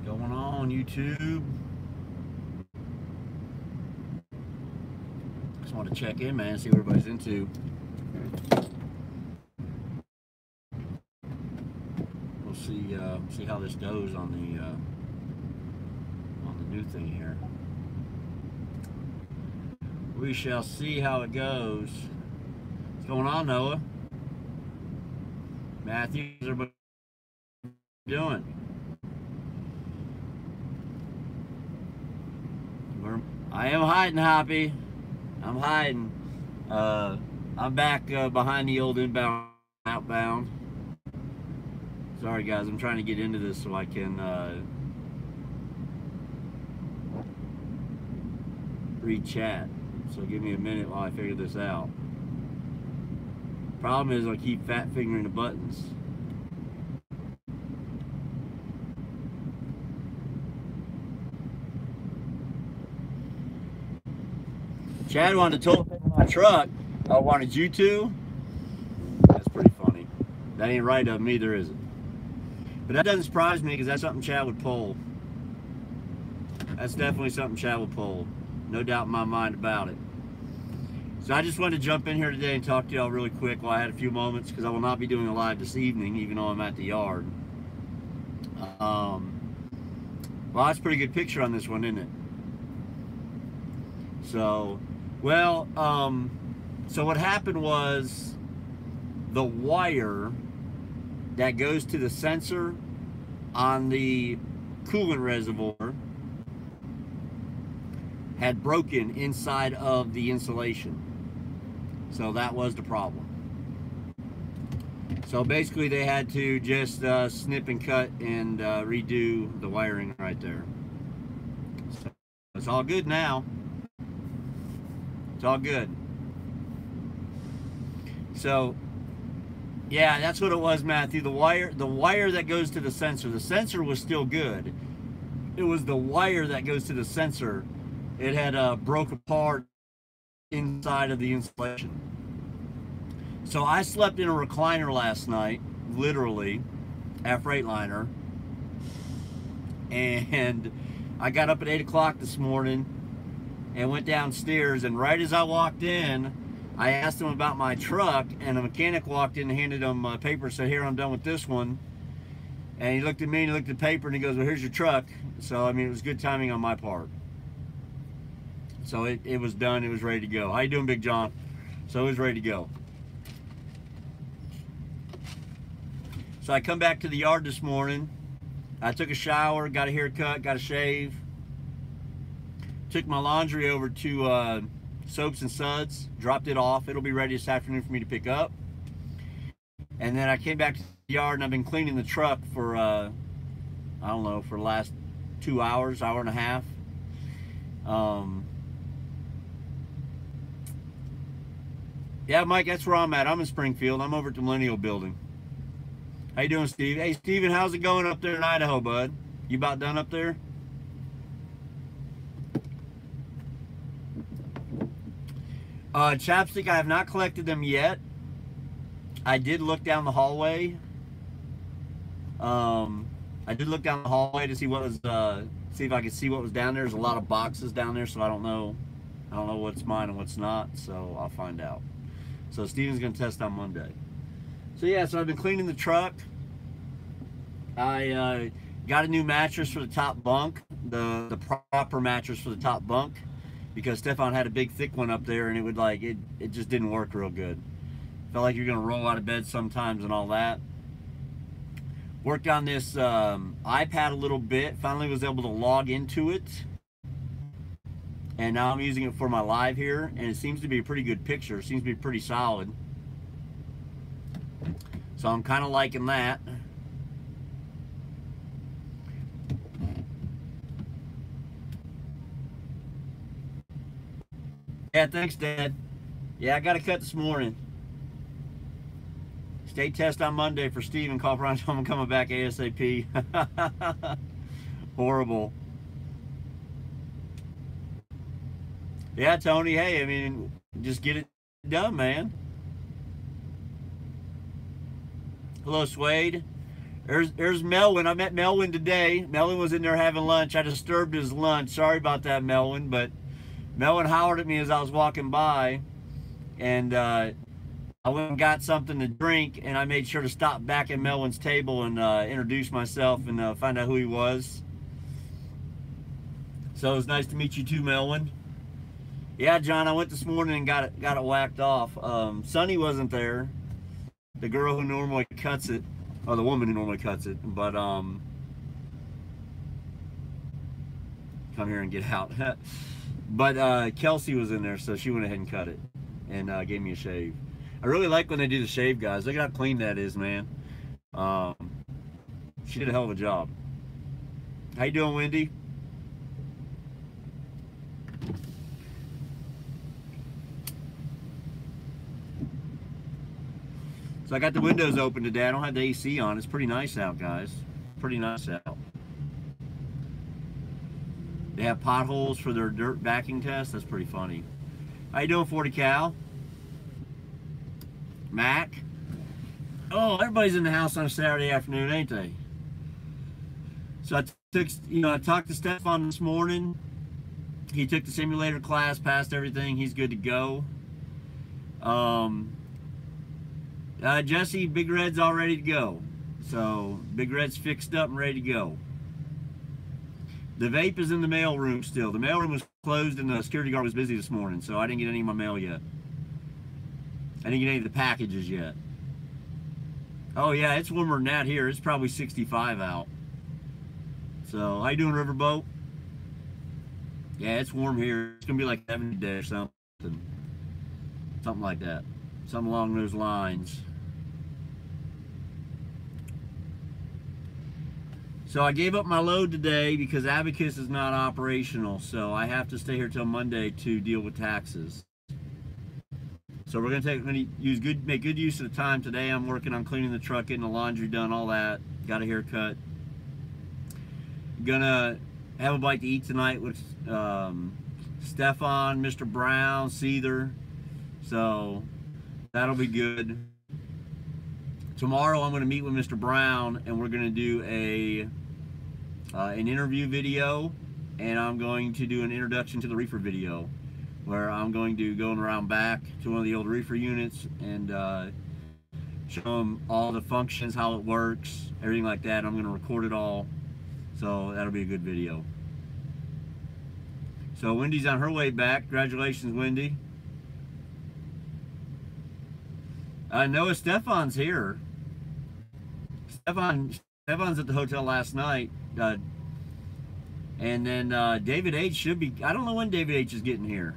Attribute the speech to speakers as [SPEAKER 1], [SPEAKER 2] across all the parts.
[SPEAKER 1] Going on YouTube? Just want to check in, man, see what everybody's into. We'll see how this goes on the new thing here. We shall see how it goes. What's going on, Noah? Matthew, how's everybody doing? I am hiding, Hoppy. I'm hiding. I'm back behind the old inbound outbound. Sorry guys, I'm trying to get into this so I can read chat. So give me a minute while I figure this out. Problem is I keep fat fingering the buttons. Chad wanted to tow my truck. I wanted you to. That's pretty funny. That ain't right of me, either, is it? But that doesn't surprise me because that's something Chad would pull. That's definitely something Chad would pull. No doubt in my mind about it. So I just wanted to jump in here today and talk to y'all really quick while I had a few moments because I will not be doing a live this evening, even though I'm at the yard. Well, that's a pretty good picture on this one, isn't it? So, well, so what happened was the wire that goes to the sensor on the coolant reservoir had broken inside of the insulation. So that was the problem. So basically they had to just snip and cut and redo the wiring right there. So it's all good now. It's all good. So yeah, that's what it was, Matthew. The wire that goes to the sensor was still good. It was the wire that goes to the sensor. It had broke apart inside of the insulation. So I slept in a recliner last night, literally, at Freightliner. And I got up at 8 o'clock this morning and went downstairs, and right as I walked in, I asked him about my truck, and a mechanic walked in and handed him a paper and said, "Here, I'm done with this one." And he looked at me and he looked at the paper and he goes, "Well, here's your truck." So, I mean, it was good timing on my part. So it was done, it was ready to go. How you doing, Big John? So it was ready to go. So I come back to the yard this morning. I took a shower, got a haircut, got a shave. Took my laundry over to Soaps and Suds, dropped it off. It'll be ready this afternoon for me to pick up. And then I came back to the yard and I've been cleaning the truck for, I don't know, for the last 2 hours, hour and a half. Yeah, Mike, that's where I'm at. I'm in Springfield. I'm over at the Millennial Building. How you doing, Steve? Hey, Steven, how's it going up there in Idaho, bud? You about done up there? Chapstick, I have not collected them yet. I did look down the hallway. I did look down the hallway to see what was, see if I could see what was down there. There's a lot of boxes down there, so I don't know what's mine and what's not, so I'll find out. So Steven's gonna test on Monday. So yeah, so I've been cleaning the truck. I got a new mattress for the top bunk, the proper mattress for the top bunk, because Stefan had a big thick one up there and it would like, it just didn't work real good. Felt like you're gonna roll out of bed sometimes and all that. Worked on this iPad a little bit, finally was able to log into it. And now I'm using it for my live here, and it seems to be a pretty good picture. It seems to be pretty solid. So I'm kind of liking that. Yeah, thanks, Dad. Yeah, I got a cut this morning. State test on Monday for Steven. Call for I'm coming back ASAP. Horrible. Yeah, Tony, hey, I mean, just get it done, man. Hello, Suede. There's Melwin. I met Melwin today. Melwin was in there having lunch. I disturbed his lunch. Sorry about that, Melwin. But Melwin hollered at me as I was walking by, and I went and got something to drink, and I made sure to stop back at Melwin's table and introduce myself and find out who he was. So it was nice to meet you too, Melwin. Yeah, John, I went this morning and got it whacked off. Sunny wasn't there. The girl who normally cuts it, or the woman who normally cuts it, but come here and get out. But Kelsey was in there, so she went ahead and cut it and gave me a shave. I really like when they do the shave, guys. Look at how clean that is, man. She did a hell of a job. How you doing, Wendy? So I got the windows open today. I don't have the AC on. It's pretty nice out, guys. Pretty nice out. They have potholes for their dirt backing test. That's pretty funny. How you doing, 40 Cal? Mac? Oh, everybody's in the house on a Saturday afternoon, ain't they? So I talked to Stefan this morning. He took the simulator class, passed everything. He's good to go. Jesse, Big Red's all ready to go. So Big Red's fixed up and ready to go. The vape is in the mail room still. The mail room was closed and the security guard was busy this morning, so I didn't get any of my mail yet. I didn't get any of the packages yet. Oh yeah, it's warmer than that here. It's probably 65 out. So, how you doing, Riverboat? Yeah, it's warm here. It's gonna be like 70 today or something. Something like that. Something along those lines. So I gave up my load today because Abacus is not operational, so I have to stay here till Monday to deal with taxes. So we're gonna make good use of the time today. I'm working on cleaning the truck, getting the laundry done, all that. Got a haircut. Gonna have a bite to eat tonight with Stefan, Mr. Brown, Seether. So that'll be good. Tomorrow I'm gonna meet with Mr. Brown and we're gonna do an interview video, and I'm going to do an introduction to the reefer video, where I'm going to go around back to one of the old reefer units and show them all the functions, how it works, everything like that. I'm going to record it all, so that'll be a good video. So Wendy's on her way back. Congratulations, Wendy. I know Stefan's here. Stefan's at the hotel last night. And then David H should be, I don't know when David H is getting here.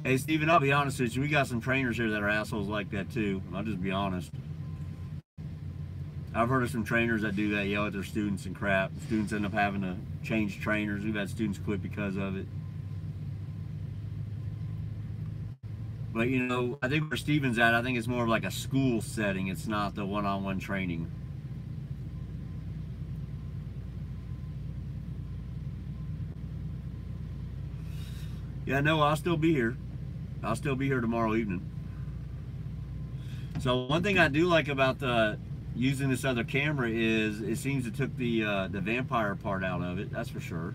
[SPEAKER 1] Hey Steven, I'll be honest with you, we got some trainers here that are assholes like that too. I'll just be honest. I've heard of some trainers that do that, yell at their students and crap. Students end up having to change trainers. We've had students quit because of it. But you know, I think where Steven's at, I think it's more of like a school setting. It's not the one-on-one training. Yeah, no, I'll still be here. I'll still be here tomorrow evening. So one thing I do like about using this other camera is it seems it took the vampire part out of it. That's for sure.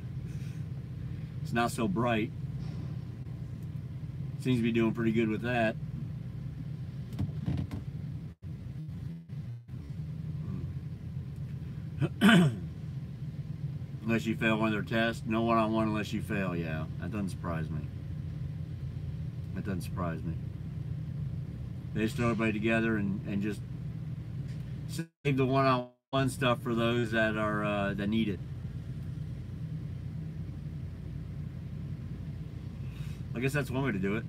[SPEAKER 1] It's not so bright. Seems to be doing pretty good with that. Unless you fail one of their tests. No one-on-one unless you fail, yeah. That doesn't surprise me. That doesn't surprise me. They just throw everybody together and just save the one-on-one stuff for those that are that need it. I guess that's one way to do it.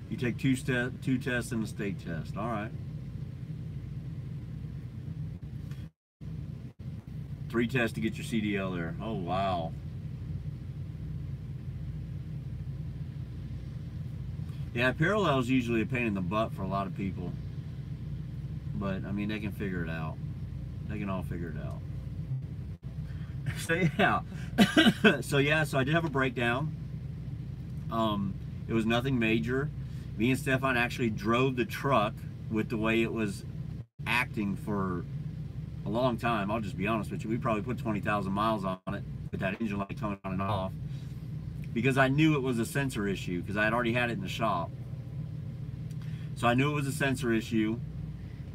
[SPEAKER 1] You take two tests and a state test. All right. 3 tests to get your CDL there. Oh, wow. Yeah, parallel is usually a pain in the butt for a lot of people. But, I mean, they can figure it out. They can all figure it out. So yeah, so I did have a breakdown. It was nothing major. Me and Stefan actually drove the truck with the way it was acting for a long time. I'll just be honest with you. We probably put 20,000 miles on it with that engine light coming on and off, because I knew it was a sensor issue, because I had already had it in the shop. So I knew it was a sensor issue,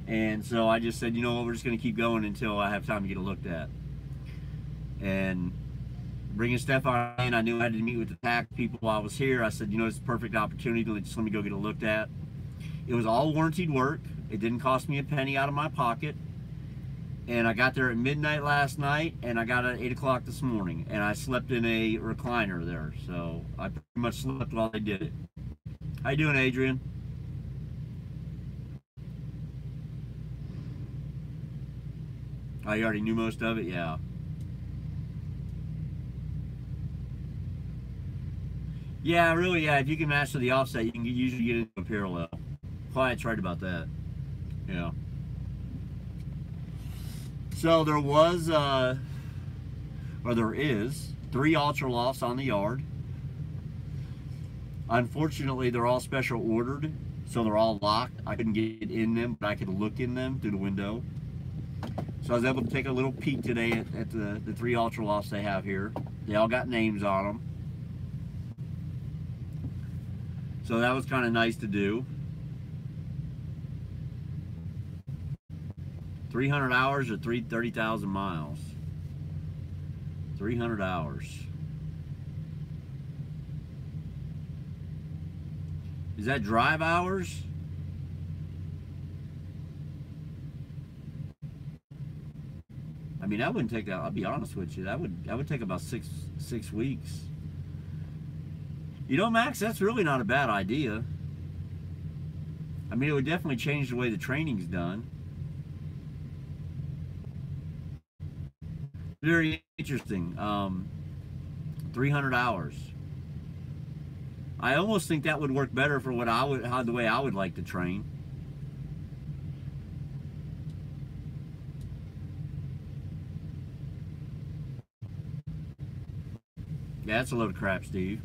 [SPEAKER 1] and so I just said, you know what, we're just going to keep going until I have time to get it looked at. And bringing Stefan in, I knew I had to meet with the tax people while I was here. I said, you know, it's a perfect opportunity to just let me go get it looked at. It was all warranted work. It didn't cost me a penny out of my pocket. And I got there at midnight last night, and I got at 8 o'clock this morning, and I slept in a recliner there. So I pretty much slept while they did it. How you doing, Adrian? Oh, you already knew most of it? Yeah. Yeah, really, yeah. If you can master the offset, you can usually get into a parallel. Quiet's right about that. Yeah. So there was, or there is, 3 Ultra Lofts on the yard. Unfortunately, they're all special ordered, so they're all locked. I couldn't get in them, but I could look in them through the window. So I was able to take a little peek today at the 3 Ultra Lofts they have here. They all got names on them. So that was kind of nice to do. 300 hours or 30,000 miles. 300 hours. Is that drive hours? I mean, that wouldn't take that. I'll be honest with you. That would take about six weeks. You know, Max, that's really not a bad idea. I mean, it would definitely change the way the training's done. Very interesting. 300 hours. I almost think that would work better for what the way I would like to train. Yeah, that's a load of crap, Steve.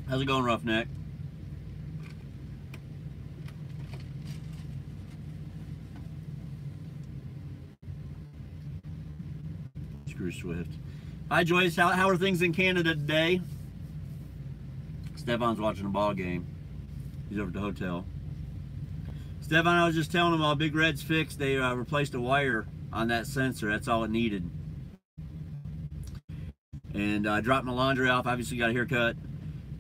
[SPEAKER 1] How's it going, Roughneck? Screw Swift. Hi, Joyce. How are things in Canada today? Stefan's watching a ball game. He's over at the hotel. Stefan, I was just telling him all Big Red's fixed. They replaced a wire on that sensor. That's all it needed. And I dropped my laundry off. Obviously got a haircut.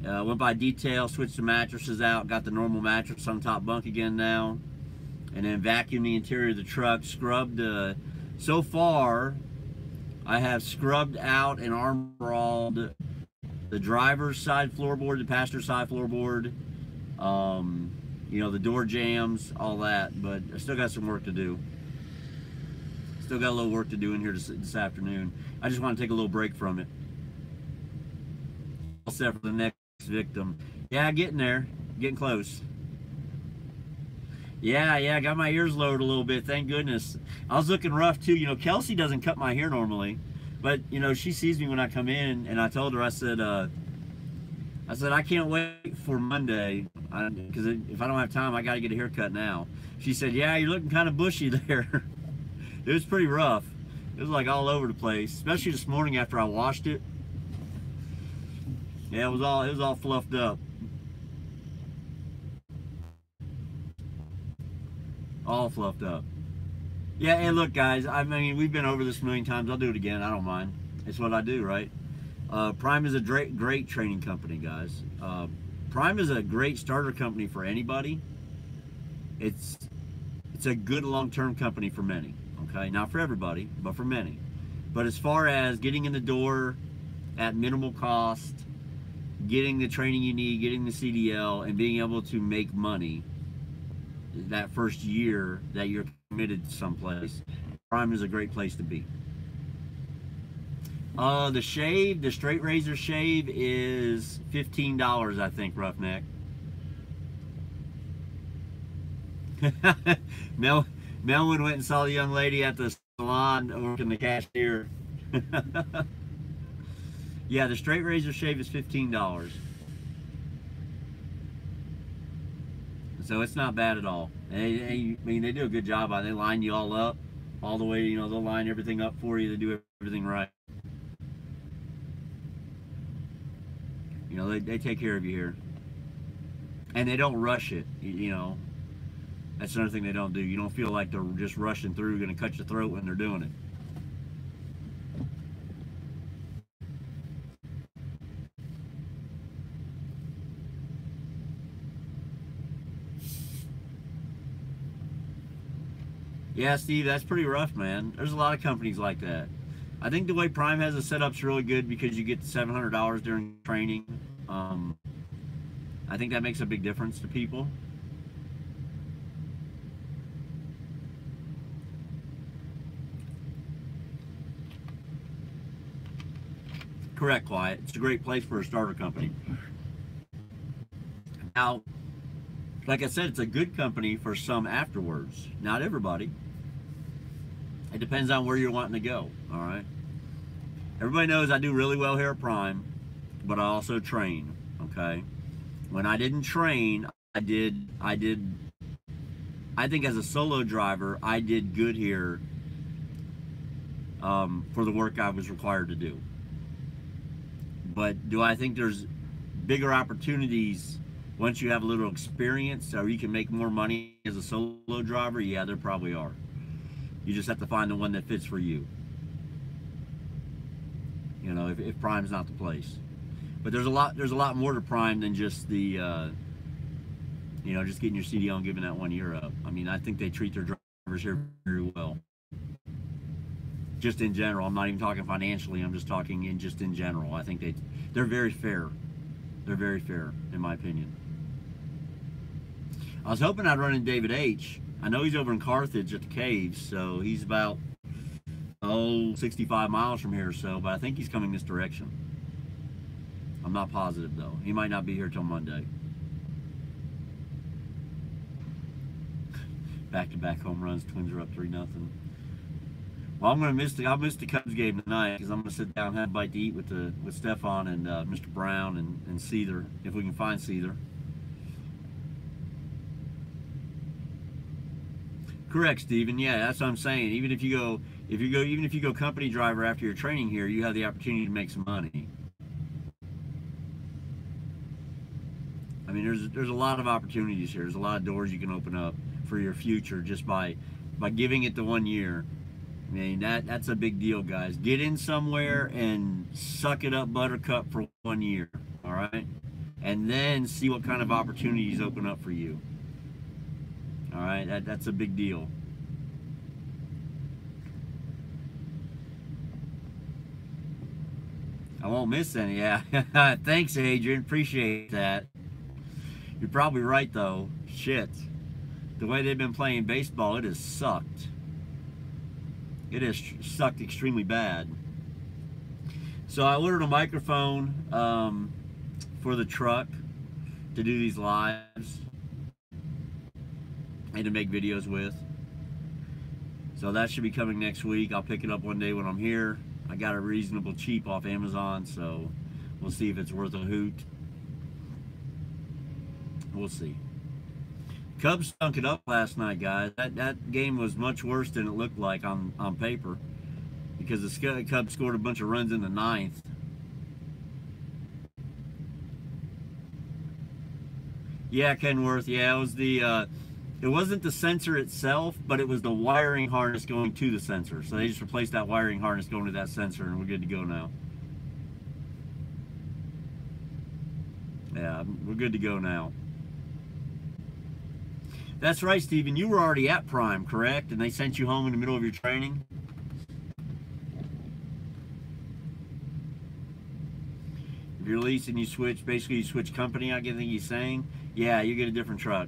[SPEAKER 1] Went by detail, switched the mattresses out, got the normal mattress on top bunk again now, and then vacuumed the interior of the truck, scrubbed. So far, I have scrubbed out and armor-alled the driver's side floorboard, the passenger side floorboard, you know, the door jambs, all that, but I still got some work to do. Still got a little work to do in here this afternoon. I just want to take a little break from it. All set for the next victim. Yeah, getting there. Getting close. Yeah, I got my ears lowered a little bit, thank goodness. I was looking rough too. You know, Kelsey doesn't cut my hair normally, but you know, she sees me when I come in, and I told her, I said I can't wait for Monday, because if I don't have time, I got to get a haircut now. She said, yeah, you're looking kind of bushy there. It was pretty rough. It was like all over the place, especially this morning after I washed it. Yeah, it was all fluffed up. All fluffed up. Yeah, and look, guys, I mean, we've been over this a million times. I'll do it again. I don't mind. It's what I do, right? Prime is a great training company, guys. Prime is a great starter company for anybody. It's a good long-term company for many. Okay, not for everybody, but for many. But as far as getting in the door at minimal cost, getting the training you need, getting the CDL, and being able to make money that first year that you're committed to someplace, Prime is a great place to be. The shave, the straight razor shave is $15, I think, Roughneck. Melvin went and saw the young lady at the salon working the cashier. Yeah, the straight razor shave is $15. So it's not bad at all. I mean, they do a good job on it. They line you all up all the way, you know, they'll line everything up for you. They do everything right. You know, they take care of you here. And they don't rush it, you know. That's another thing they don't do. You don't feel like they're just rushing through, going to cut your throat when they're doing it. Yeah, Steve, that's pretty rough, man. There's a lot of companies like that. I think the way Prime has it set up's really good because you get $700 during training. I think that makes a big difference to people. Correct, Quiet. It's a great place for a starter company. Now, like I said, it's a good company for some afterwards. Not everybody. It depends on where you're wanting to go, all right? Everybody knows I do really well here at Prime, but I also train, okay? When I didn't train, I think as a solo driver, I did good here for the work I was required to do. But do I think there's bigger opportunities once you have a little experience or you can make more money as a solo driver? Yeah, there probably are. You just have to find the one that fits for you. You know, if Prime's not the place. But there's a lot more to Prime than just the, you know, just getting your CDL and giving that 1 year up. I mean, I think they treat their drivers here very well. Just in general, I'm not even talking financially. I'm just talking just in general. I think they're very fair. They're very fair, in my opinion. I was hoping I'd run into David H. I know he's over in Carthage at the caves, so he's about 65 miles from here or so, but I think he's coming this direction. I'm not positive though. He might not be here till Monday. Back-to-back home runs. Twins are up 3-0. Well, I'll miss the Cubs game tonight because I'm gonna sit down and have a bite to eat with Stefan and Mr. Brown and Seether, if we can find Seether. Correct, Stephen. Yeah, that's what I'm saying. Even if you go company driver after your training here, you have the opportunity to make some money. I mean, there's a lot of opportunities here. There's a lot of doors you can open up for your future just by giving it the 1 year. I mean, that's a big deal, guys. Get in somewhere and suck it up, buttercup, for 1 year, all right? And then see what kind of opportunities open up for you. All right, that's a big deal. I won't miss any. Yeah, thanks, Adrian. Appreciate that. You're probably right, though. Shit. The way they've been playing baseball, it has sucked. It has sucked extremely bad. So I ordered a microphone for the truck to do these lives and to make videos with. So that should be coming next week. I'll pick it up one day when I'm here. I got it reasonable cheap off Amazon, so we'll see if it's worth a hoot. We'll see. Cubs stunk it up last night, guys. That game was much worse than it looked like on paper because the Cubs scored a bunch of runs in the 9th. Yeah, Kenworth. Yeah, it was the it wasn't the sensor itself, but it was the wiring harness going to the sensor. So they just replaced that wiring harness going to that sensor, and we're good to go now. Yeah, we're good to go now. That's right, Stephen. You were already at Prime, correct? And they sent you home in the middle of your training? If you're leasing, you switch, basically you switch company, I think he's saying. Yeah, you get a different truck.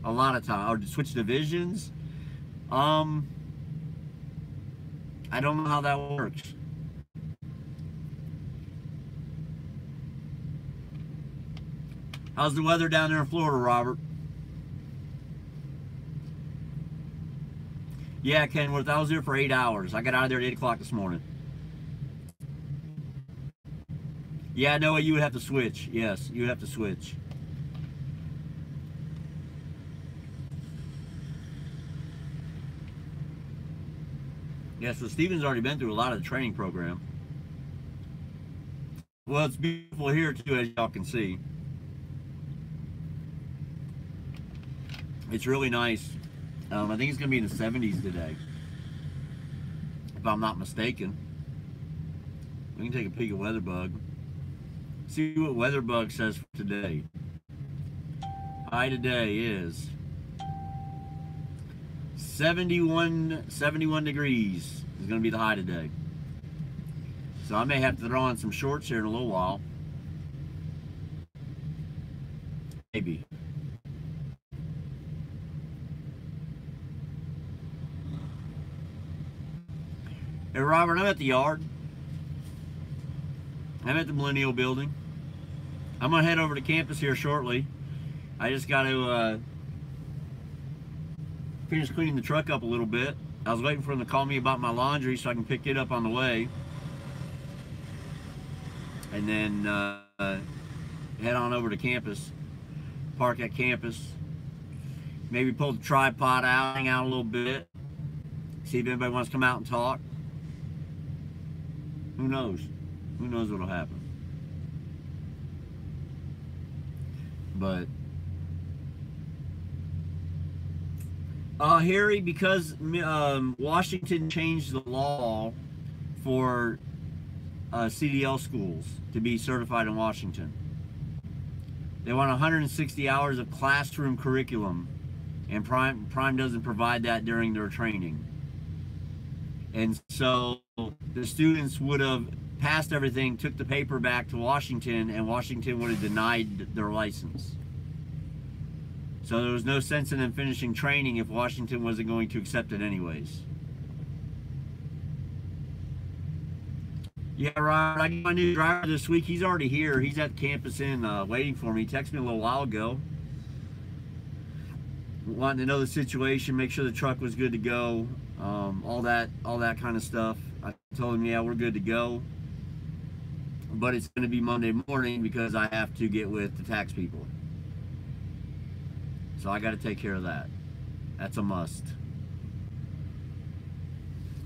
[SPEAKER 1] A lot of time. Or switch divisions? I don't know how that works. How's the weather down there in Florida, Robert? Yeah, Kenworth, I was there for 8 hours. I got out of there at 8 o'clock this morning. Yeah, no, you would have to switch. Yes, you would have to switch. Yeah, so Steven's already been through a lot of the training program. Well, it's beautiful here too, as y'all can see. It's really nice. I think it's going to be in the 70s today, if I'm not mistaken. We can take a peek at WeatherBug. See what WeatherBug says for today. High today is 71 degrees is going to be the high today. So I may have to throw on some shorts here in a little while. Maybe. Hey Robert, I'm at the yard. I'm at the Millennial Building. I'm going to head over to campus here shortly. I just got to finish cleaning the truck up a little bit. I was waiting for him to call me about my laundry so I can pick it up on the way. And then head on over to campus. Park at campus. Maybe pull the tripod out, hang out a little bit. See if anybody wants to come out and talk. Who knows? Who knows what'll happen? But Harry, because Washington changed the law for CDL schools to be certified in Washington. They want 160 hours of classroom curriculum, and Prime doesn't provide that during their training. And so the students would have passed everything, took the paper back to Washington, and Washington would have denied their license. So there was no sense in them finishing training if Washington wasn't going to accept it anyways. Yeah, Robert, I got my new driver this week. He's already here. He's at campus waiting for me. He texted me a little while ago, wanting to know the situation, make sure the truck was good to go, all that kind of stuff. I told him, yeah, we're good to go, but it's going to be Monday morning because I have to get with the tax people. So I got to take care of that. That's a must.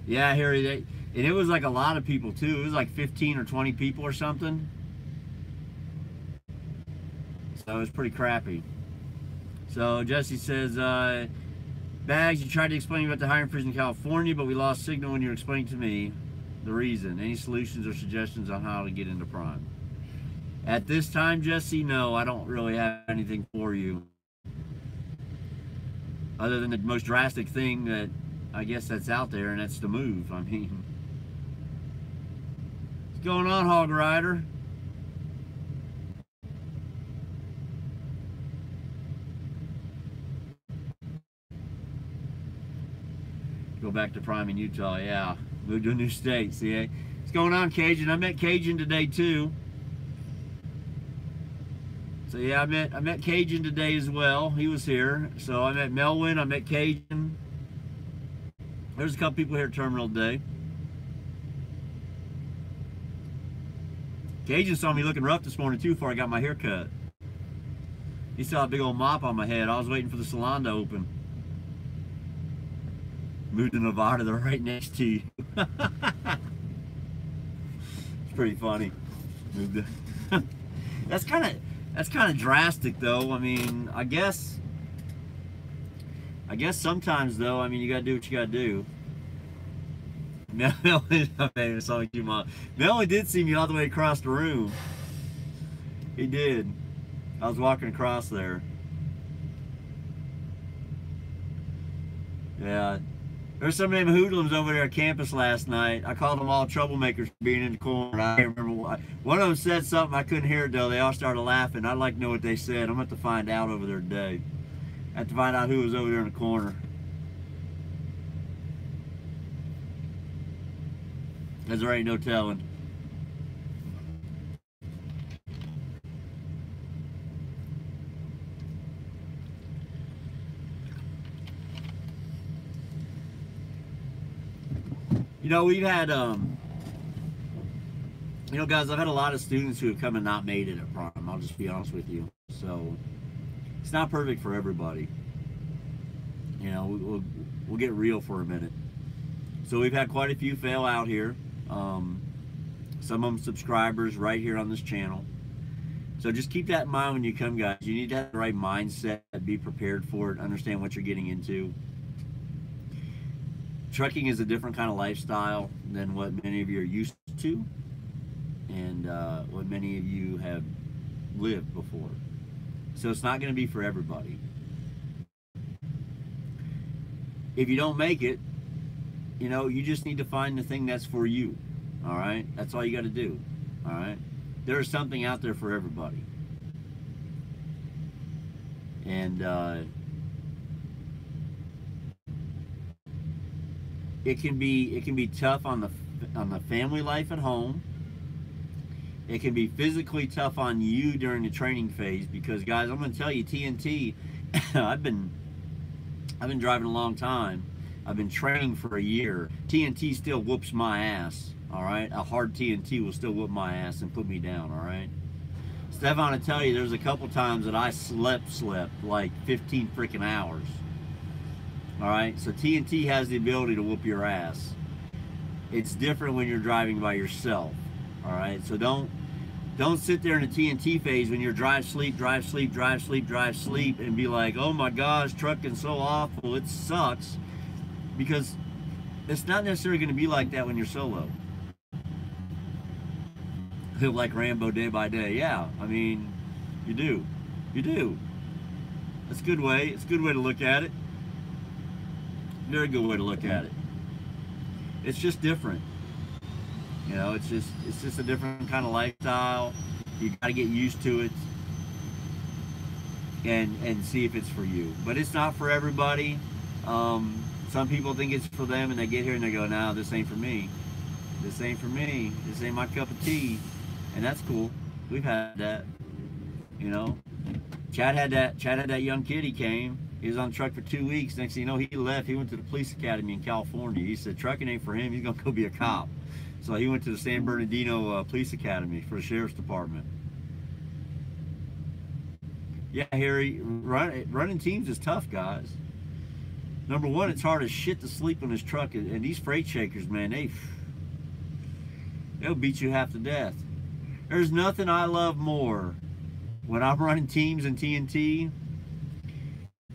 [SPEAKER 1] Yeah, Harry, and it was like a lot of people too. It was like 15 or 20 people or something. So it was pretty crappy. So Jesse says, Bags, you tried to explain about the hiring freeze in California, but we lost signal when you were explaining to me the reason. Any solutions or suggestions on how to get into Prime? At this time, Jesse, no, I don't really have anything for you. Other than the most drastic thing that I guess that's out there, and that's the move. I mean, what's going on, Hog Rider? Go back to Prime in Utah, yeah. Moved to a new state, see? What's going on, Cajun? I met Cajun today, too. So, yeah, I met Cajun today as well. He was here. So, I met Melwin, I met Cajun. There's a couple people here at Terminal today. Cajun saw me looking rough this morning, too, before I got my hair cut. He saw a big old mop on my head. I was waiting for the salon to open. Moved to Nevada, they're right next to you. It's pretty funny. Moved to that's kind of drastic, though. I mean, I guess sometimes, though, I mean, you gotta do what you gotta do. Melanie did see me all the way across the room. He did. I was walking across there. Yeah. There's some of them hoodlums over there at campus last night. I called them all troublemakers for being in the corner. I can't remember why. One of them said something. I couldn't hear it, though. They all started laughing. I'd like to know what they said. I'm going to have to find out over there today. I have to find out who was over there in the corner. Because there ain't no telling. You know, we've had, you know, guys, I've had a lot of students who have come and not made it at Prime. I'll just be honest with you. So it's not perfect for everybody. You know, we'll get real for a minute. So we've had quite a few fail out here. Some of them subscribers right here on this channel. So just keep that in mind when you come, guys. You need to have the right mindset, be prepared for it, understand what you're getting into. Trucking is a different kind of lifestyle than what many of you are used to, and what many of you have lived before. So it's not going to be for everybody. If you don't make it, you know, you just need to find the thing that's for you. All right? That's all you got to do. All right? There's something out there for everybody. And it can be tough on the family life at home. It can be physically tough on you during the training phase, because, guys, I'm going to tell you, TNT, I've been driving a long time. I've been training for a year. TNT still whoops my ass, all right? A hard TNT will still whoop my ass and put me down, all right? Stefan, I tell you, there's a couple times that I slept like 15 freaking hours, all right? So TNT has the ability to whoop your ass. It's different when you're driving by yourself, all right? So don't sit there in the TNT phase when you're drive, sleep, and be like, oh my gosh, trucking's so awful, it sucks. Because it's not necessarily going to be like that when you're solo. Like Rambo day by day. Yeah, I mean, you do. That's a good way. It's a good way to look at it. Very good way to look at it. It's just different. You know, it's just a different kind of lifestyle. You got to get used to it and see if it's for you. But it's not for everybody. Some people think it's for them, and they get here and they go, no, this ain't for me. This ain't for me. This ain't my cup of tea. And that's cool. We've had that. You know, Chad had that young kid. He came. He was on the truck for 2 weeks. Next thing you know, he left. He went to the police academy in California. He said trucking ain't for him. He's gonna go be a cop. So he went to the San Bernardino Police Academy for the Sheriff's Department. Yeah, Harry, running teams is tough, guys. Number one, it's hard as shit to sleep on this truck, and these freight shakers, man, they'll beat you half to death. There's nothing I love more when I'm running teams in TNT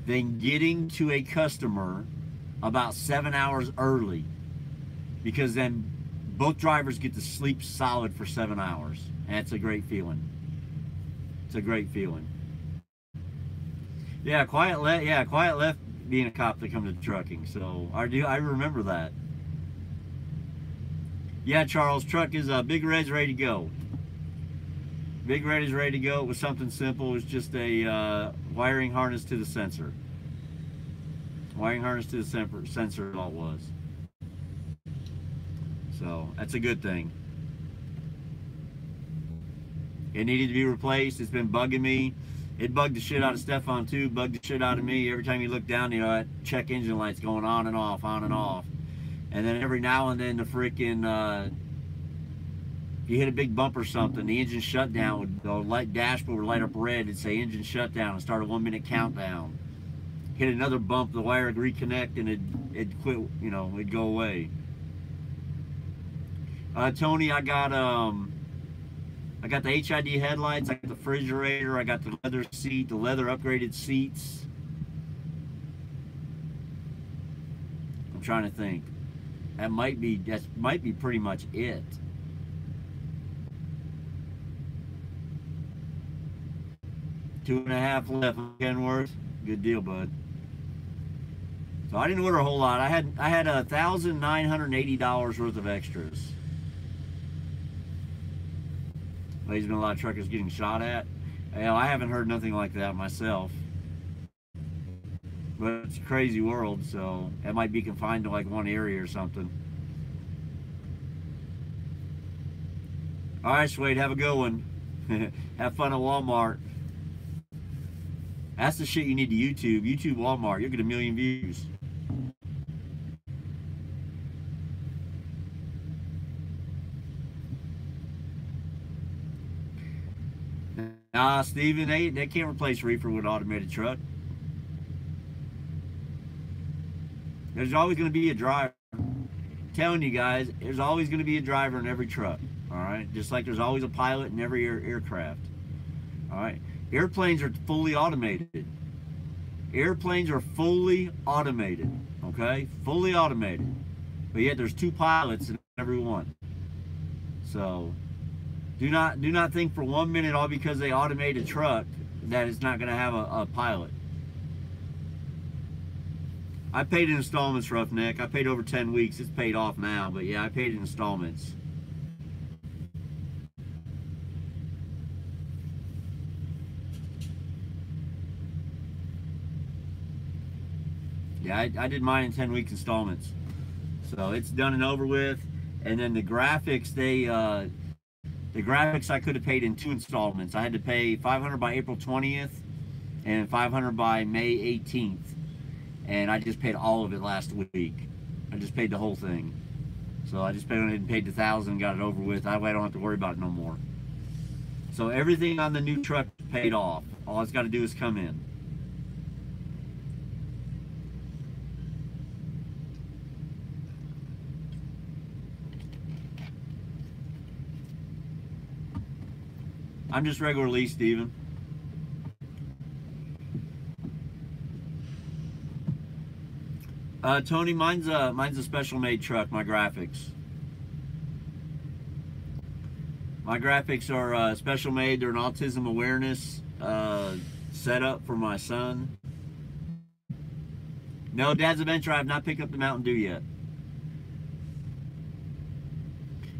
[SPEAKER 1] than getting to a customer about 7 hours early, because then both drivers get to sleep solid for 7 hours, and it's a great feeling. It's a great feeling. Yeah, Quiet left being a cop to come to trucking, so I remember that. Yeah, Charles, truck is Big Red's ready to go. Big Red is ready to go. It was something simple. It was just a wiring harness to the sensor. Wiring harness to the sensor is all it was. So that's a good thing. It needed to be replaced. It's been bugging me. It bugged the shit out of Stefan too, bugged the shit out of me. Every time you look down, you know, that check engine light's going on and off, on and off. And then every now and then the freaking, you hit a big bump or something, the engine shutdown would go, light dashboard would light up red, it'd say engine shutdown and start a 1 minute countdown. Hit another bump, the wire would reconnect and it'd quit, you know, it'd go away. Tony, I got the HID headlights, I got the refrigerator, I got the leather seat, the leather upgraded seats. I'm trying to think. That might be pretty much it. $2.5 left, Kenworth. Good deal, bud. So I didn't order a whole lot. I had $1,980 worth of extras. There's been a lot of truckers getting shot at. Hell, I haven't heard nothing like that myself. But it's a crazy world, so it might be confined to like one area or something. All right, Swade, have a good one. Have fun at Walmart. That's the shit you need to YouTube. YouTube Walmart. You'll get 1 million views. Nah, Steven, they can't replace reefer with an automated truck. There's always going to be a driver. I'm telling you guys, there's always going to be a driver in every truck. All right, just like there's always a pilot in every aircraft. All right, airplanes are fully automated. Airplanes are fully automated. Okay, fully automated. But yet there's 2 pilots in every one. So do not think for 1 minute all because they automate a truck that it's not going to have a pilot. I paid in installments, Roughneck. I paid over 10 weeks. It's paid off now, but yeah, I paid in installments. Yeah, I did mine in 10-week installments. So it's done and over with. And then the graphics, the graphics I could have paid in 2 installments. I had to pay $500 by April 20th and $500 by May 18th. And I just paid all of it last week. I just paid the whole thing. So I just went ahead and paid the $1,000 and got it over with. That way I don't have to worry about it no more. So everything on the new truck paid off. All it's got to do is come in. I'm just regular lease, Steven. Tony, mine's a special made truck, my graphics. My graphics are special made. They're an autism awareness setup for my son. No, Dad's Adventure, I have not picked up the Mountain Dew yet.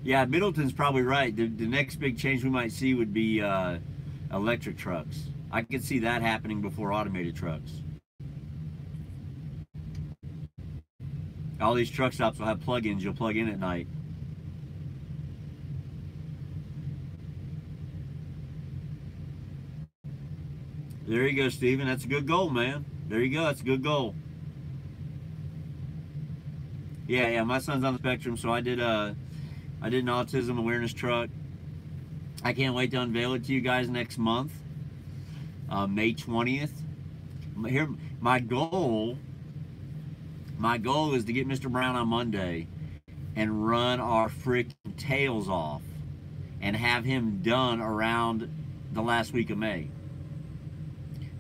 [SPEAKER 1] Yeah, Middleton's probably right. The next big change we might see would be electric trucks. I could see that happening before automated trucks. All these truck stops will have plug-ins you'll plug in at night. There you go, Steven. That's a good goal, man. There you go. That's a good goal. Yeah, my son's on the spectrum, so I did an autism awareness truck. I can't wait to unveil it to you guys next month, May 20th. Here, my goal is to get Mr. Brown on Monday and run our freaking tails off and have him done around the last week of May.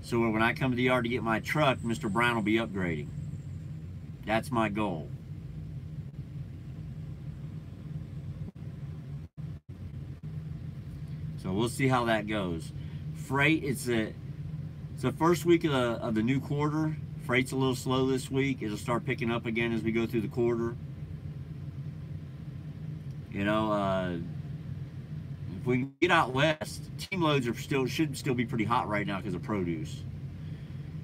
[SPEAKER 1] So when I come to the yard to get my truck, Mr. Brown will be upgrading. That's my goal. So we'll see how that goes. Freight, it's the first week of the new quarter. Freight's a little slow this week. It'll start picking up again as we go through the quarter. You know, if we can get out west, team loads should still be pretty hot right now because of produce.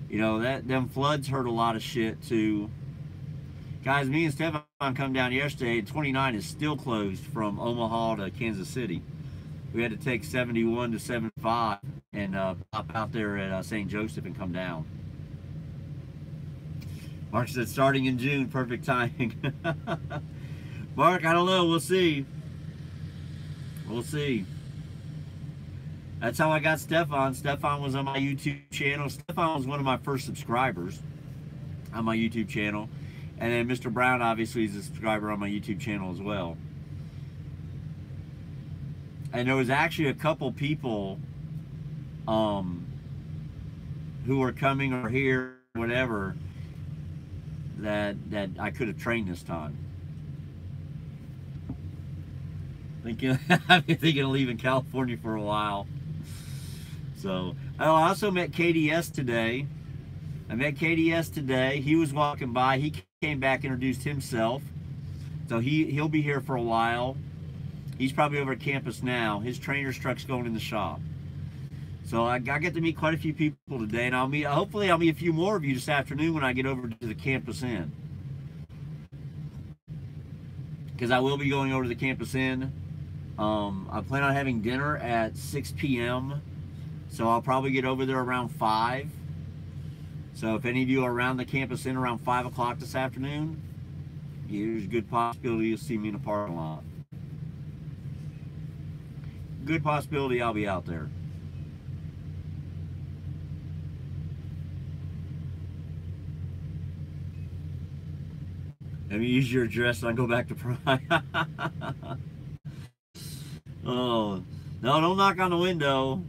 [SPEAKER 1] You know, them floods hurt a lot of shit too. Guys, me and Stefan come down yesterday, and 29 is still closed from Omaha to Kansas City. We had to take 71 to 75 and pop out there at St. Joseph and come down. Mark said starting in June, perfect timing. Mark, I don't know. We'll see. We'll see. That's how I got Stefan. Stefan was on my YouTube channel. Stefan was one of my first subscribers on my YouTube channel. And then Mr. Brown obviously is a subscriber on my YouTube channel as well. And there was actually a couple people who were coming or here, whatever, that I could have trained this time. I've been thinking of leaving California for a while. So I also met KDS today. He was walking by. He came back, introduced himself. So he'll be here for a while. He's probably over at campus now. His trainer's truck's going in the shop. So I get to meet quite a few people today, and hopefully I'll meet a few more of you this afternoon when I get over to the Campus Inn. Because I will be going over to the Campus Inn. I plan on having dinner at 6 p.m. So I'll probably get over there around 5. So if any of you are around the Campus Inn around 5 o'clock this afternoon, there's a good possibility you'll see me in the parking lot. Good possibility I'll be out there. Let me use your address and I'll go back to Prime. Oh, no, don't knock on the window.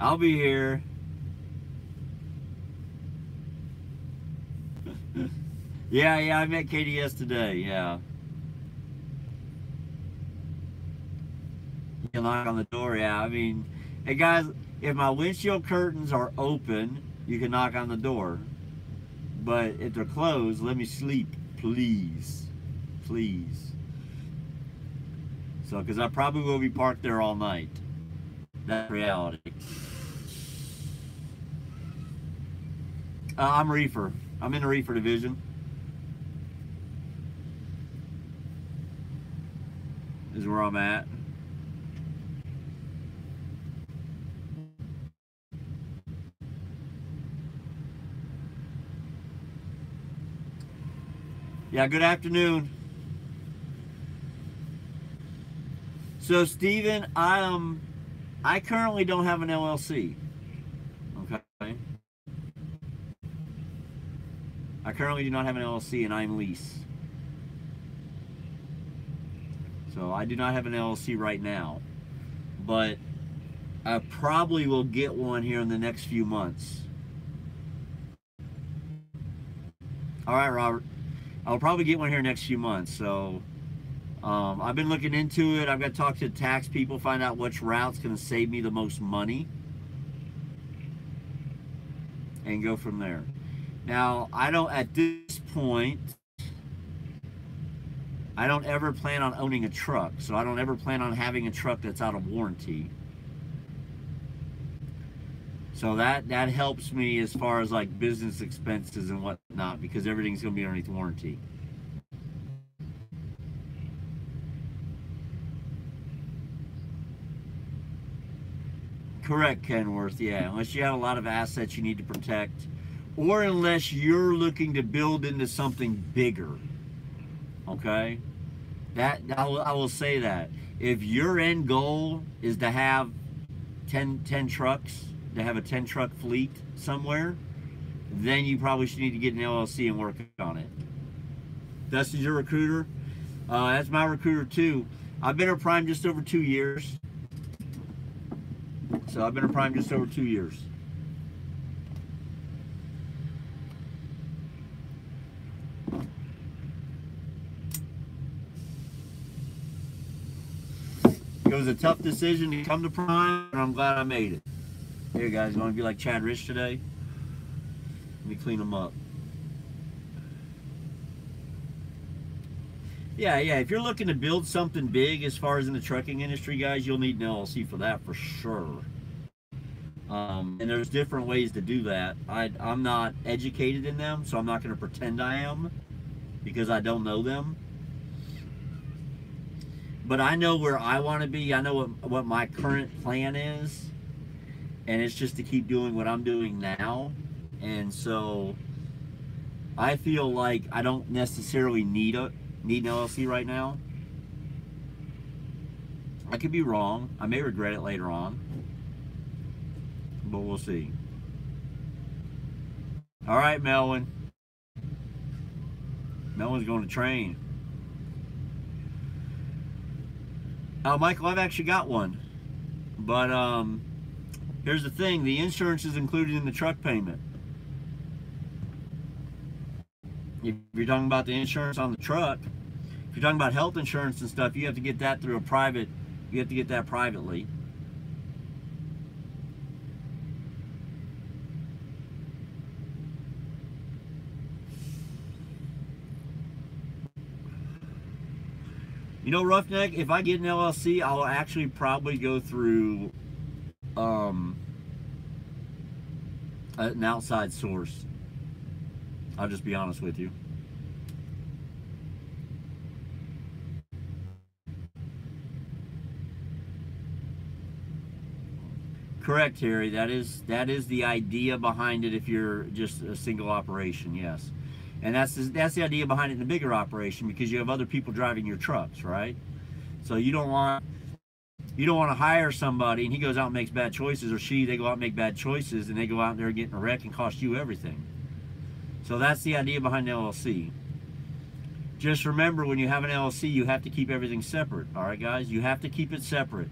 [SPEAKER 1] I'll be here. Yeah, I met KDS today, yeah. You can knock on the door, yeah. I mean, hey guys, if my windshield curtains are open, you can knock on the door. But if they're closed, let me sleep, please. Please. So, because I probably will be parked there all night. That's reality. I'm reefer. I'm in the reefer division. Is where I'm at. Yeah, good afternoon. So, Steven, I currently don't have an LLC. Okay. I currently do not have an LLC, and I'm lease. So I do not have an LLC right now, but I probably will get one here in the next few months. All right, Robert. I'll probably get one here next few months. So I've been looking into it. I've got to talk to tax people, find out which route's going to save me the most money, and go from there. Now, at this point, I don't ever plan on owning a truck, so I don't ever plan on having a truck that's out of warranty. So that helps me as far as like business expenses and whatnot, because everything's going to be underneath warranty. Correct, Kenworth, yeah. Unless you have a lot of assets you need to protect, or unless you're looking to build into something bigger. Okay? I will say that. If your end goal is to have 10 trucks, to have a 10 truck fleet somewhere, then you probably should need to get an LLC and work on it. That's your recruiter. That's my recruiter too. I've been a Prime just over 2 years. So I've been a Prime just over 2 years. It was a tough decision to come to Prime, and I'm glad I made it. Here, guys, you want to be like Chad Rich today? Let me clean them up. Yeah, if you're looking to build something big as far as in the trucking industry, guys, you'll need an LLC for that for sure. And there's different ways to do that. I'm not educated in them, so I'm not going to pretend I am, because I don't know them. But I know where I want to be. I know what my current plan is, and it's just to keep doing what I'm doing now. And so I feel like I don't necessarily need an LLC right now. I could be wrong. I may regret it later on, but we'll see. All right, Melvin. Melvin's going to train. Oh, Michael, I've actually got one. But here's the thing. The insurance is included in the truck payment. If you're talking about the insurance on the truck, if you're talking about health insurance and stuff, you have to get that through a private, you have to get that privately. You know, Roughneck, if I get an LLC, I'll actually probably go through an outside source. I'll just be honest with you. Correct, Terry. That is the idea behind it if you're just a single operation, yes. And that's the idea behind it in a bigger operation, because you have other people driving your trucks, right? So you don't want to hire somebody and he goes out and makes bad choices, or they go out and make bad choices, and they go out there getting a wreck and cost you everything. So that's the idea behind the LLC. just remember, when you have an LLC, you have to keep everything separate. All right, guys? You have to keep it separate.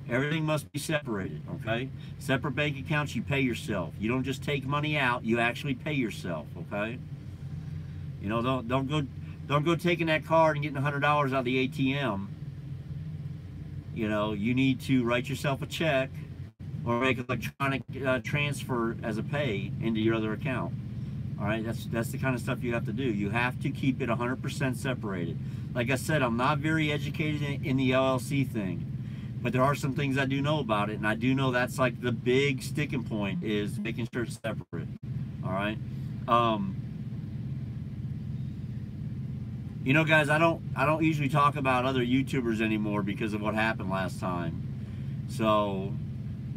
[SPEAKER 1] Everything must be separated, okay? Separate bank accounts, you pay yourself. You don't just take money out, you actually pay yourself, okay? You know, don't go taking that card and getting $100 out of the ATM. You know, you need to write yourself a check or make an electronic transfer as a pay into your other account. All right, that's the kind of stuff you have to do. You have to keep it 100% separated. Like I said, I'm not very educated in the LLC thing, but there are some things I do know about it, and I do know that's like the big sticking point is making sure it's separate. All right. You know, guys, I don't usually talk about other YouTubers anymore because of what happened last time. So,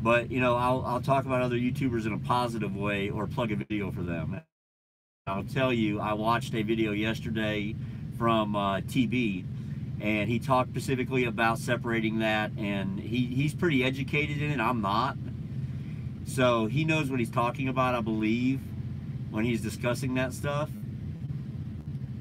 [SPEAKER 1] but you know, I'll talk about other YouTubers in a positive way or plug a video for them. I'll tell you, I watched a video yesterday from TB, and he talked specifically about separating that, and he's pretty educated in it. I'm not. So he knows what he's talking about, I believe, when he's discussing that stuff.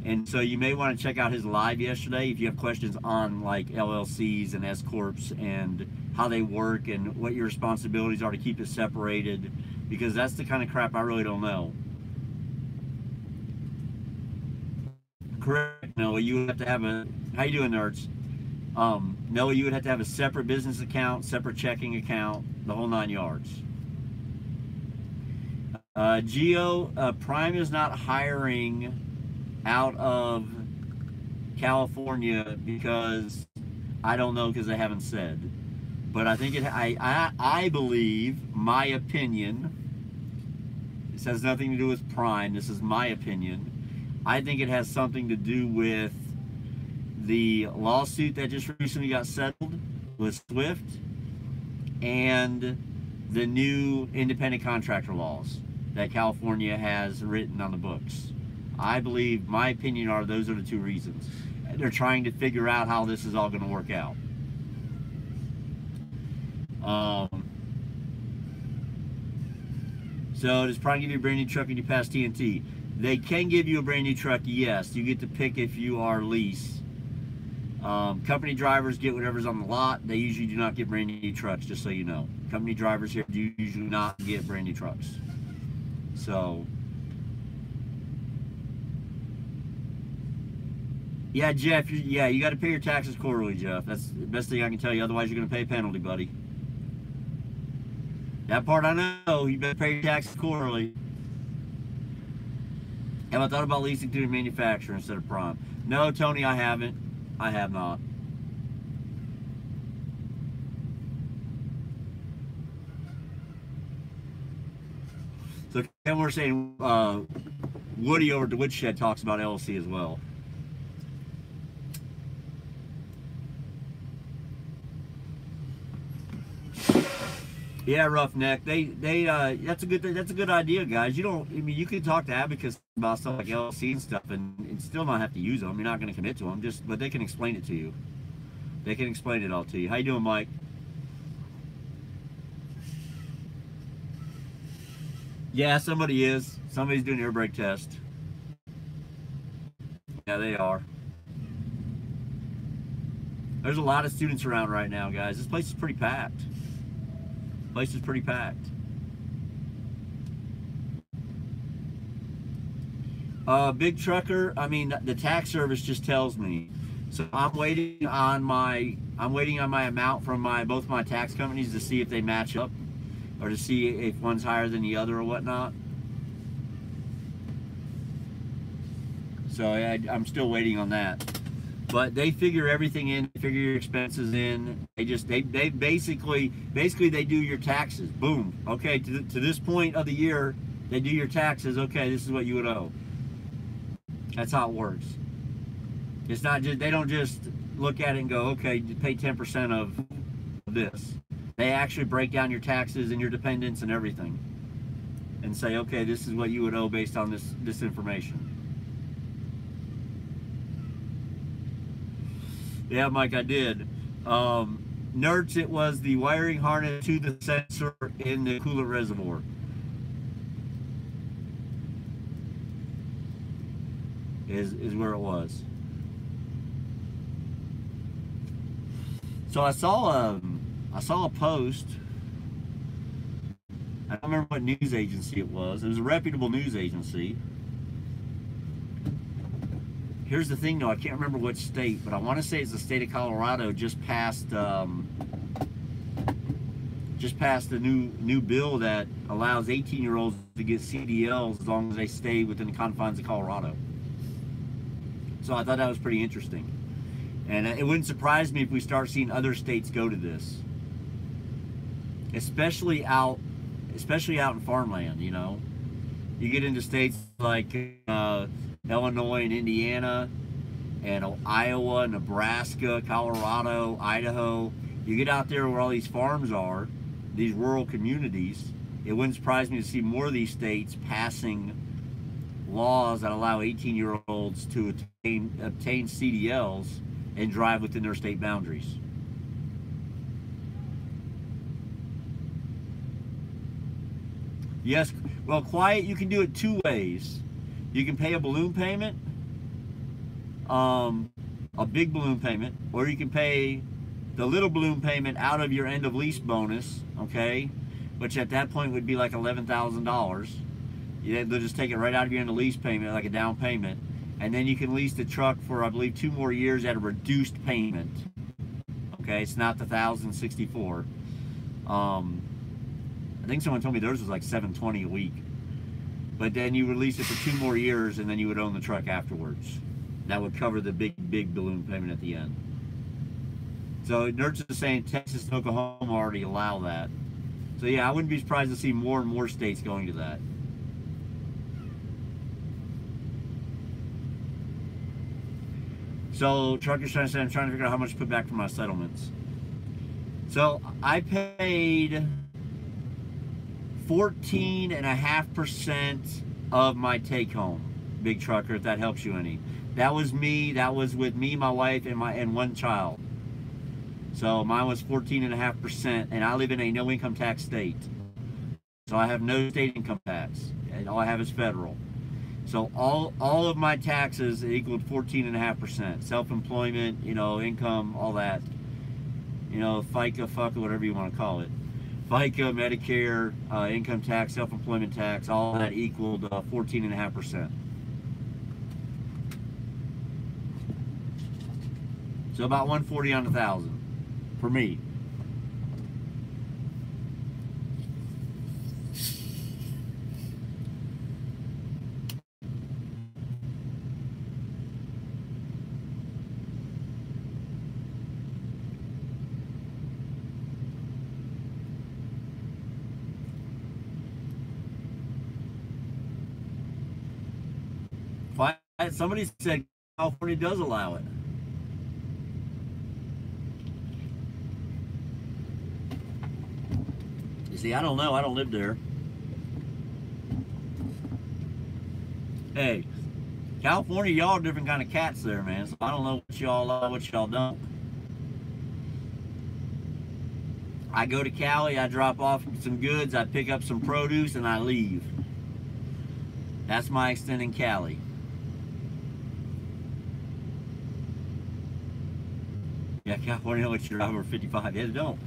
[SPEAKER 1] And so you may want to check out his live yesterday if you have questions on like LLCs and S-Corps and how they work and what your responsibilities are to keep it separated, because that's the kind of crap I really don't know. Correct, Noah, you would have to have a, how you doing, nerds? Noah, you would have to have a separate business account, separate checking account, the whole 9 yards. Geo, Prime is not hiring out of California because I don't know, because they haven't said. But I think I believe, my opinion, this has nothing to do with Prime, this is my opinion, I think it has something to do with the lawsuit that just recently got settled with Swift and the new independent contractor laws that California has written on the books. I believe, my opinion are, those are the two reasons. They're trying to figure out how this is all going to work out. So does Prime give you a brand new truck when you pass TNT? They can give you a brand new truck, yes. You get to pick if you are lease. Company drivers get whatever's on the lot. They usually do not get brand new trucks, just so you know. Company drivers here do usually not get brand new trucks. So, yeah, Jeff, you got to pay your taxes quarterly, Jeff. That's the best thing I can tell you. Otherwise, you're going to pay a penalty, buddy. That part I know. You better pay your taxes quarterly. Have I thought about leasing through the manufacturer instead of Prime? No, Tony, I haven't. I have not. So, Ken, we're saying Woody over at the Woodshed talks about LLC as well. Yeah, Roughneck. That's a good idea, guys. You don't. I mean, you can talk to advocates about stuff like LLC and stuff, and still not have to use them. You're not going to commit to them. But they can explain it to you. They can explain it all to you. How you doing, Mike? Yeah, somebody is. Somebody's doing an air brake test. Yeah, they are. There's a lot of students around right now, guys. This place is pretty packed. Place is pretty packed. Big trucker, I mean, the tax service just tells me. So I'm waiting on my amount from both my tax companies to see if they match up, or to see if one's higher than the other or whatnot. So I'm still waiting on that. But they figure everything in, they figure your expenses in. They basically they do your taxes. Boom. Okay, to this point of the year, they do your taxes. Okay, this is what you would owe. That's how it works. It's not just, they don't just look at it and go, okay, pay 10% of this. They actually break down your taxes and your dependents and everything, and say, okay, this is what you would owe based on this information. Yeah, Mike, I did. Nerds, it was the wiring harness to the sensor in the coolant reservoir. is where it was. So I saw a post. I don't remember what news agency it was. It was a reputable news agency. Here's the thing, though. I can't remember which state, but I want to say it's the state of Colorado. Just passed a new bill that allows 18-year-olds to get CDLs as long as they stay within the confines of Colorado. So I thought that was pretty interesting. And it wouldn't surprise me if we start seeing other states go to this, especially out in farmland. You know, you get into states like Illinois and Indiana, and Iowa, Nebraska, Colorado, Idaho. You get out there where all these farms are, these rural communities. It wouldn't surprise me to see more of these states passing laws that allow 18-year-olds to obtain CDLs and drive within their state boundaries. Yes, well, Quiet, you can do it two ways. You can pay a balloon payment, a big balloon payment, or you can pay the little balloon payment out of your end of lease bonus, okay, which at that point would be like $11,000. They'll just take it right out of your end of lease payment, like a down payment. And then you can lease the truck for, I believe, 2 more years at a reduced payment. Okay, it's not the $1,064. I think someone told me theirs was like $720 a week. But then you release it for 2 more years, and then you would own the truck afterwards. That would cover the big balloon payment at the end. So Nerds is saying Texas and Oklahoma already allow that. So yeah, I wouldn't be surprised to see more and more states going to that. So truckers trying to say, I'm trying to figure out how much to put back for my settlements. So I paid 14.5% of my take home, big trucker, if that helps you any. That was me. That was with me, my wife, and one child. So mine was 14.5%, and I live in a no income tax state. So I have no state income tax, and all I have is federal. So all of my taxes equaled 14.5%. Self-employment, you know, income, all that. You know, FICA, FUCA, whatever you want to call it. FICA, Medicare, income tax, self-employment tax, all that equaled 14.5%. So about 140 on 1,000 for me. Somebody said California does allow it. You see, I don't know. I don't live there. Hey, California, y'all are different kind of cats there, man. So I don't know what y'all love, what y'all don't. I go to Cali, I drop off some goods, I pick up some produce, and I leave. That's my extent in Cali. Yeah, California lets you drive over 55. Yeah, they don't.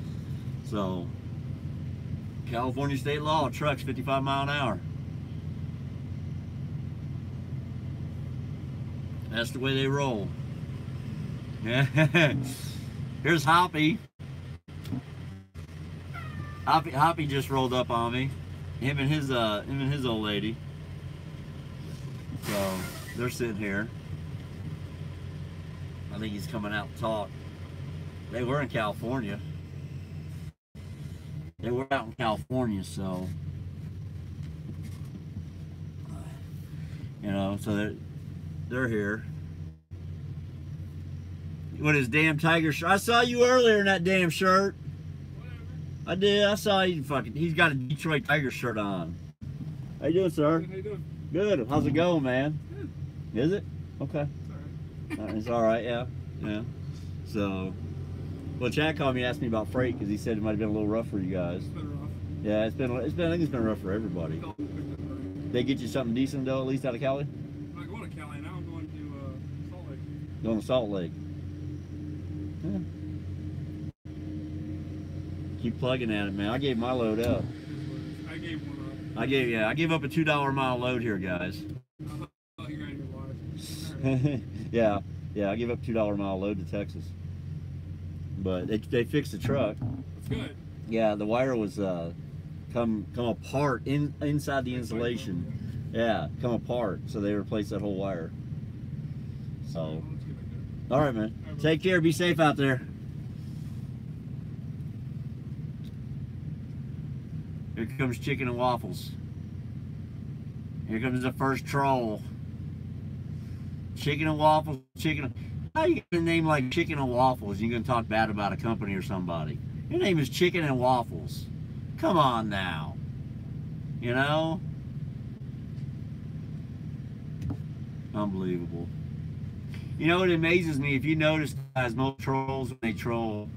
[SPEAKER 1] So, California state law, trucks 55 mile an hour. That's the way they roll. Yeah. Here's Hoppy. Hoppy just rolled up on me. Him and his old lady. So they're sitting here. I think he's coming out to talk. They were in California. They were out in California, so you know, so they're here. What is damn tiger shirt? I saw you earlier in that damn shirt. Whatever. I did. I saw you fucking. He's got a Detroit Tiger shirt on. How you doing, sir?
[SPEAKER 2] How you doing?
[SPEAKER 1] Good. How's it going, man?
[SPEAKER 2] Good.
[SPEAKER 1] Is it? Okay.
[SPEAKER 2] It's all right.
[SPEAKER 1] It's all right. Yeah. Yeah. So, well, Chad called me and asked me about freight because he said it might have been a little rough for you guys.
[SPEAKER 2] It's been rough.
[SPEAKER 1] Yeah, it's been. I think it's been rough for everybody. They get you something decent though, at least out of Cali.
[SPEAKER 2] I'm not going to Cali now. I'm going to Going to Salt Lake. Yeah. Keep plugging at it, man. I gave my load up.
[SPEAKER 3] I gave one up.
[SPEAKER 1] I gave up a $2 a mile load here, guys.
[SPEAKER 3] Oh, you're gonna get watch.
[SPEAKER 2] yeah, I gave up $2 a mile load to Texas. But they fixed the truck.
[SPEAKER 3] That's good.
[SPEAKER 2] Yeah, the wire was come apart inside the insulation. Yeah, come apart. So they replaced that whole wire. So, all right, man. Take care. Be safe out there.
[SPEAKER 1] Here comes Chicken and Waffles. Here comes the first troll. Chicken and Waffles. Chicken. How you get a name like Chicken and Waffles? You're gonna talk bad about a company or somebody. Your name is Chicken and Waffles. Come on now. You know? Unbelievable. You know, it amazes me, if you notice, guys, most trolls, when they troll,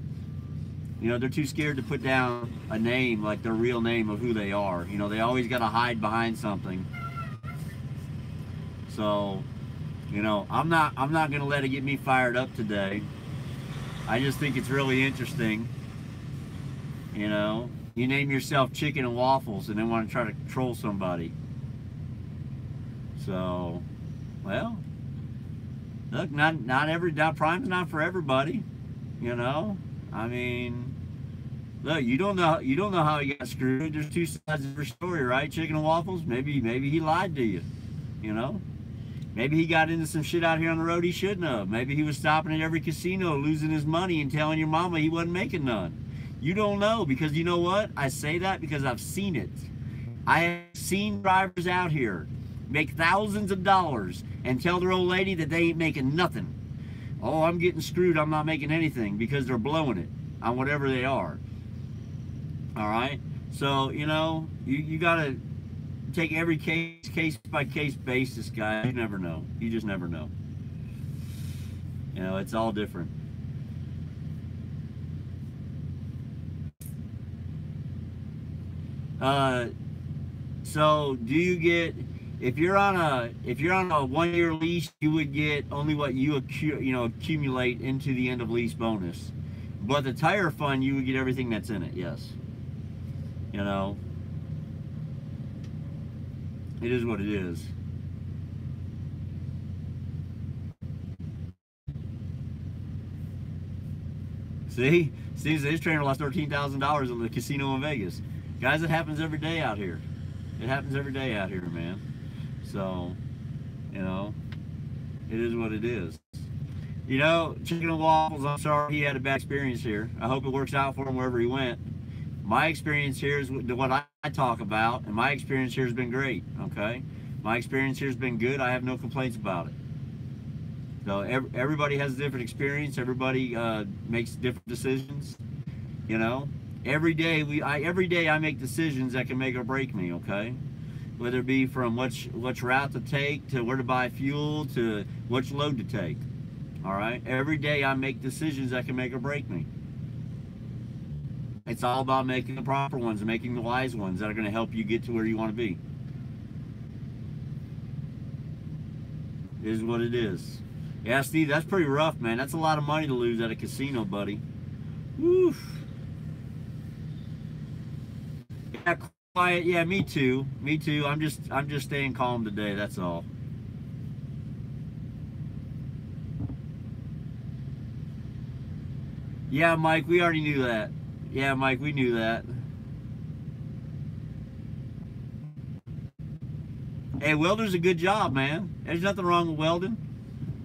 [SPEAKER 1] you know, they're too scared to put down a name, like their real name of who they are. You know, they always got to hide behind something. So, you know, I'm not going to let it get me fired up today. I just think it's really interesting. You know, you name yourself Chicken and Waffles and then want to try to troll somebody. So, well, look, Prime's not for everybody. You know, I mean, look, you don't know how he got screwed. There's two sides of your story, right? Chicken and Waffles. Maybe he lied to you. You know, maybe he got into some shit out here on the road he shouldn't have. Maybe he was stopping at every casino, losing his money, and telling your mama he wasn't making none. You don't know, because you know what? I say that because I've seen it. I have seen drivers out here make thousands of dollars and tell their old lady that they ain't making nothing. Oh, I'm getting screwed, I'm not making anything, because they're blowing it on whatever they are. All right? So, you know, you got to take every case by case basis, guys. You never know. You just never know. You know, it's all different. So do you get, if you're on a 1-year lease, you would get only what you accumulate into the end of lease bonus. But the tire fund, you would get everything that's in it. Yes. You know, it is what it is. See, his trainer lost $13,000 in the casino in Vegas. Guys, it happens every day out here. It happens every day out here, man. So, you know, it is what it is. You know, Chicken and Waffles, I'm sorry he had a bad experience here. I hope it works out for him wherever he went. My experience here is what I talk about, and my experience here has been great, okay? My experience here has been good. I have no complaints about it. So everybody has a different experience. Everybody makes different decisions, you know? Every day I make decisions that can make or break me, okay? Whether it be from which route to take, to where to buy fuel, to which load to take. All right? Every day I make decisions that can make or break me. It's all about making the proper ones, making the wise ones that are going to help you get to where you want to be. It is what it is. Yeah, Steve, that's pretty rough, man. That's a lot of money to lose at a casino, buddy. Woof. Yeah, quiet. Yeah, me too. Me too. I'm just staying calm today. That's all. Yeah, Mike, we already knew that. Yeah, Mike, we knew that. Hey, welding's a good job, man. There's nothing wrong with welding.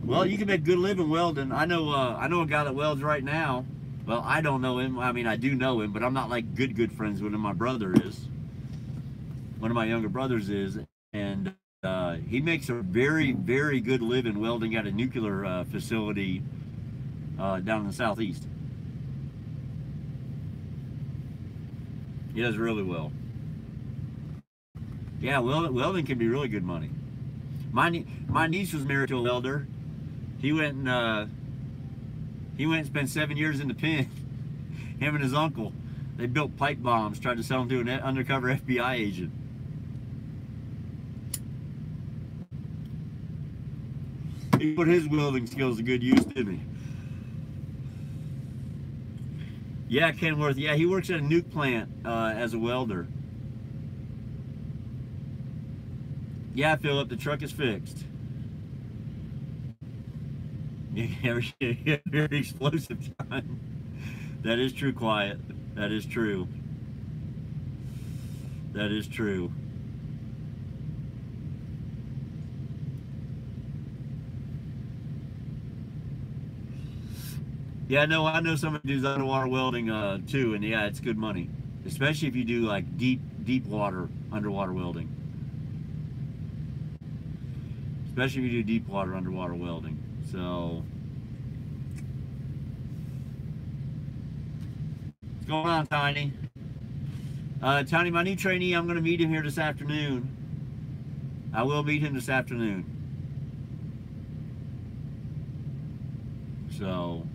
[SPEAKER 1] Well, you can make good living welding. I know a guy that welds right now. Well, I don't know him. I mean, I do know him, but I'm not like good friends with him. My brother is. One of my younger brothers is, and he makes a very, very good living welding at a nuclear facility down in the southeast. He does really well. Yeah, welding can be really good money. My niece was married to a welder. He went and spent 7 years in the pen. Him and his uncle. They built pipe bombs, tried to sell them to an undercover FBI agent. He put his welding skills to good use, didn't he? Yeah, Kenworth. Yeah, he works at a nuke plant as a welder. Yeah, Philip, the truck is fixed. Yeah, very explosive time. That is true, Quiet. That is true. That is true. Yeah, no, I know somebody who does underwater welding too, and yeah, it's good money, especially if you do like deep water underwater welding. Especially if you do deep water underwater welding. So, what's going on, Tiny? Tiny, my new trainee, I'm going to meet him here this afternoon. I will meet him this afternoon. So,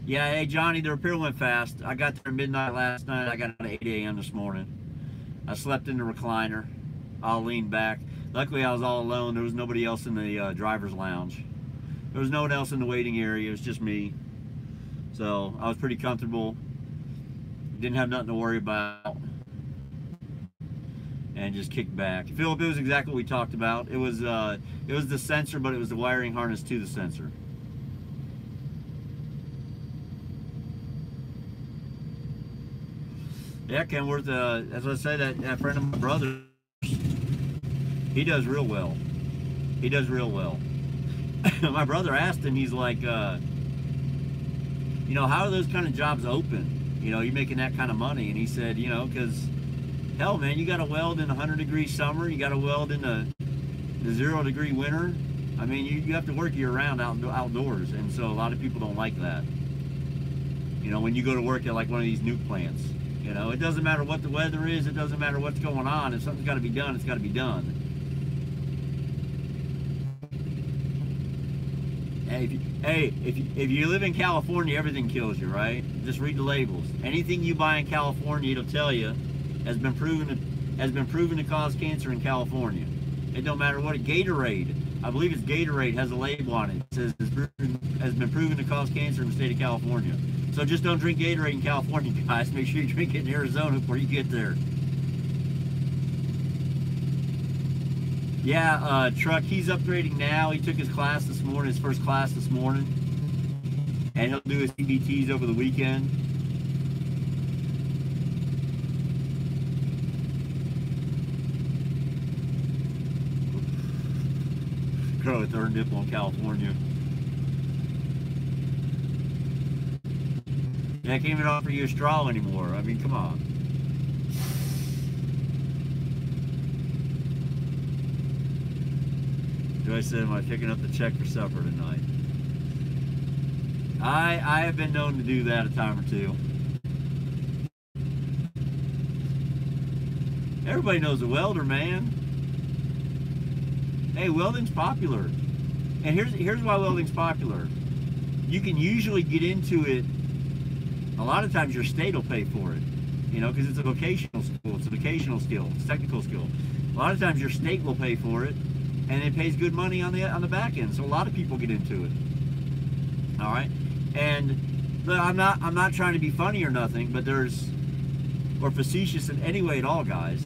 [SPEAKER 1] yeah, hey, Johnny, the repair went fast. I got there midnight last night. I got out at 8 a.m. this morning. I slept in the recliner. I'll lean back. Luckily, I was all alone. There was nobody else in the driver's lounge. There was no one else in the waiting area. It was just me. So I was pretty comfortable. Didn't have nothing to worry about. And just kicked back. Philip, it was exactly what we talked about. It was the sensor, but it was the wiring harness to the sensor. Yeah, Kenworth, as I said, that friend of my brother's, he does real well. He does real well. My brother asked him, he's like, you know, how are those kind of jobs open? You know, you're making that kind of money. And he said, you know, because, hell, man, you got to weld in 100-degree summer. You got to weld in the 0-degree winter. I mean, you have to work year-round outdoors. And so a lot of people don't like that. You know, when you go to work at like one of these nuke plants. You know, it doesn't matter what the weather is. It doesn't matter what's going on. If something's got to be done, it's got to be done. Hey, if you live in California, everything kills you, right? Just read the labels. Anything you buy in California, it'll tell you, has been proven to cause cancer in California. It don't matter what. Gatorade, I believe it's Gatorade, has a label on it. It says has been proven to cause cancer in the state of California. So just don't drink Gatorade in California, guys. Make sure you drink it in Arizona before you get there. Yeah, Truck, he's upgrading now. He took his class this morning, his first class this morning. And he'll do his CBTs over the weekend. Grow a third nipple in California. Yeah, I can't even offer you a straw anymore. I mean, come on. Joy said, am I picking up the check for supper tonight? I have been known to do that a time or two. Everybody knows a welder, man. Hey, welding's popular. And here's why welding's popular. You can usually get into it, a lot of times your state will pay for it. You know, because it's a vocational school, it's a vocational skill, it's a technical skill. A lot of times your state will pay for it, and it pays good money on the back end. So a lot of people get into it. All right, and look, I'm not trying to be funny or nothing, but or facetious in any way at all, guys.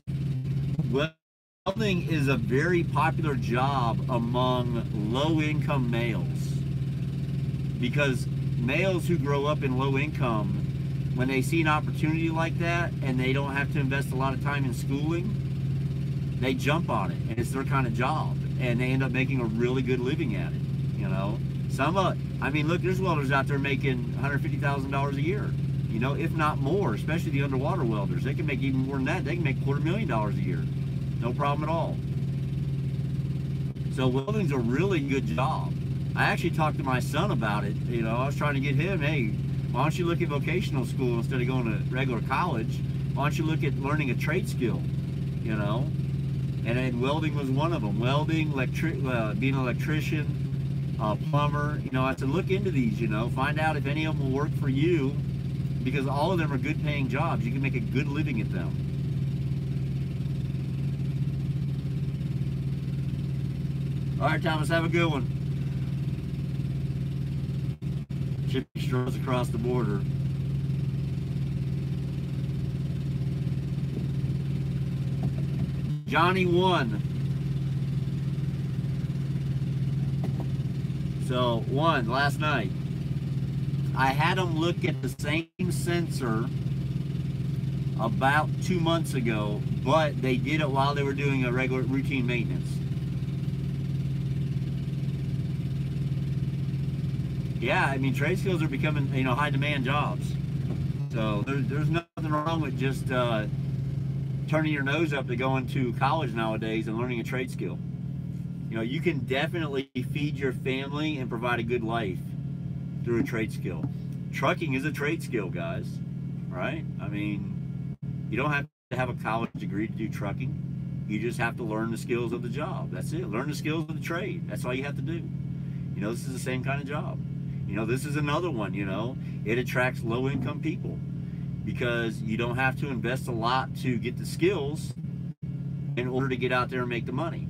[SPEAKER 1] Welding is a very popular job among low-income males, because males who grow up in low income, when they see an opportunity like that and they don't have to invest a lot of time in schooling, they jump on it, and it's their kind of job, and they end up making a really good living at it. You know, I mean, look, there's welders out there making $150,000 a year, you know, if not more, especially the underwater welders. They can make even more than that. They can make $250,000 a year, no problem at all. So welding's a really good job. I actually talked to my son about it. You know, I was trying to get him, hey, why don't you look at vocational school instead of going to regular college? Why don't you look at learning a trade skill, you know? And then welding was one of them. Welding, being an electrician, plumber. You know, I said, look into these, you know, find out if any of them will work for you, because all of them are good paying jobs. You can make a good living at them. All right, Thomas, have a good one. Chippy strolls across the border. Johnny won. So, won last night. I had him look at the same sensor about 2 months ago, but they did it while they were doing a regular routine maintenance. Yeah, I mean, trade skills are becoming, you know, high demand jobs. So there's nothing wrong with just turning your nose up to going to college nowadays and learning a trade skill. You know, you can definitely feed your family and provide a good life through a trade skill. Trucking is a trade skill, guys, right? I mean, you don't have to have a college degree to do trucking. You just have to learn the skills of the job. That's it. Learn the skills of the trade. That's all you have to do. You know, this is the same kind of job. You know, this is another one, you know. It attracts low-income people because you don't have to invest a lot to get the skills in order to get out there and make the money.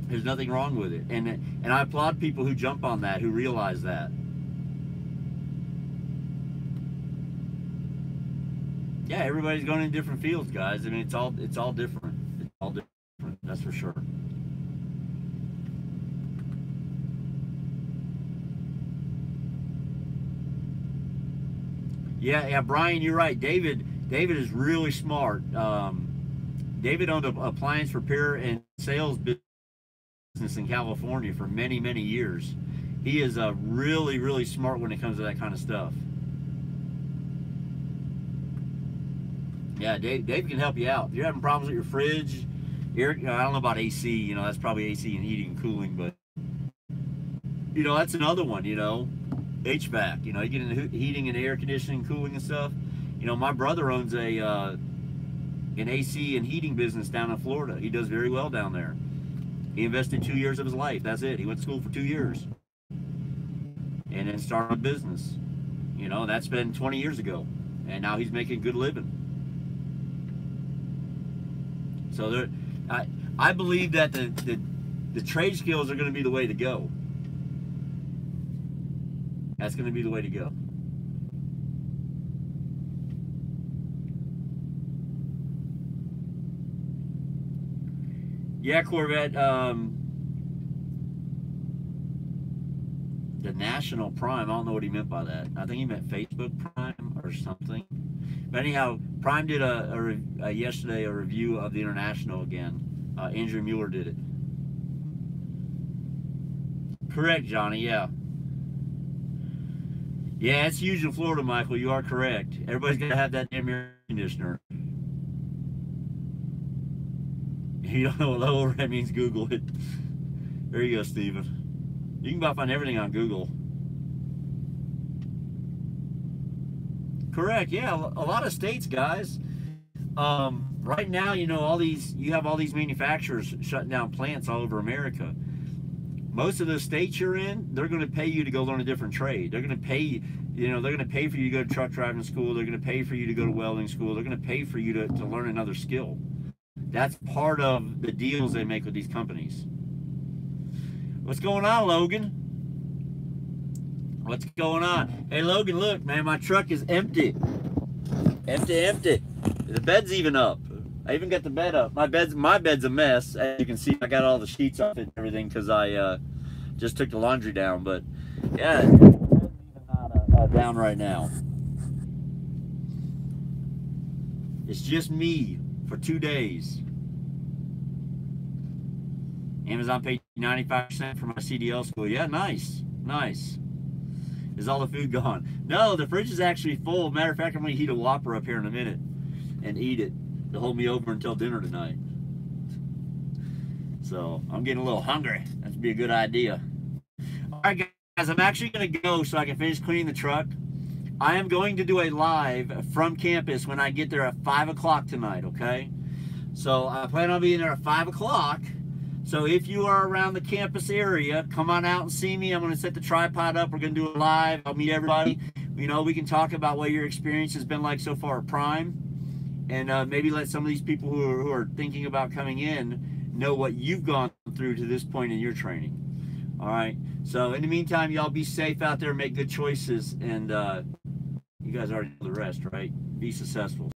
[SPEAKER 1] There's nothing wrong with it. And I applaud people who jump on that, who realize that. Yeah, everybody's going in different fields, guys. I mean, it's all different. It's all different, that's for sure. Yeah, Brian, you're right. David is really smart. David owned an appliance repair and sales business in California for many, many years. He is really, really smart when it comes to that kind of stuff. Yeah, Dave can help you out. If you're having problems with your fridge, I don't know about AC, you know, that's probably AC and heating and cooling, but, you know, that's another one, you know. HVAC, you know, you get into heating and air conditioning, cooling and stuff. You know, my brother owns an AC and heating business down in Florida. He does very well down there. He invested 2 years of his life. That's it. He went to school for 2 years and then started a business. You know, that's been 20 years ago, and now he's making a good living. So I believe that the trade skills are going to be the way to go. That's going to be the way to go. Yeah, Corvette. The National Prime. I don't know what he meant by that. I think he meant Facebook Prime or something. But anyhow, Prime did yesterday a review of the International again. Andrew Mueller did it. Correct, Johnny. Yeah. Yeah, it's huge in Florida, Michael. You are correct. Everybody's got to have that damn air conditioner. You don't know what low overhead means? Google it. There you go, Steven. You can about find everything on Google. Correct. Yeah, a lot of states, guys. Right now, you know, you have all these manufacturers shutting down plants all over America. Most of the states you're in, they're going to pay you to go learn a different trade. They're going to pay, you know, they're going to pay for you to go to truck driving school. They're going to pay for you to go to welding school. They're going to pay for you to learn another skill. That's part of the deals they make with these companies. What's going on, Logan? What's going on? Hey, Logan, look, man, my truck is empty. Empty. The bed's even up. I even got the bed up. My bed's a mess. As you can see, I got all the sheets off it and everything because I just took the laundry down. But yeah, it's even not down right now. It's just me for 2 days. Amazon paid 95% for my CDL school. Yeah, nice. Is all the food gone? No, the fridge is actually full. Matter of fact, I'm going to heat a Whopper up here in a minute and eat it to hold me over until dinner tonight. So I'm getting a little hungry. That'd be a good idea. All right, guys, I'm actually going to go so I can finish cleaning the truck. I am going to do a live from campus when I get there at 5 o'clock tonight, okay? So I plan on being there at 5 o'clock. So if you are around the campus area, come on out and see me. I'm going to set the tripod up. We're going to do a live. I'll meet everybody. You know, we can talk about what your experience has been like so far at Prime. And maybe let some of these people who are thinking about coming in know what you've gone through to this point in your training. All right. So in the meantime, y'all be safe out there, make good choices, and you guys already know the rest, right? Be successful.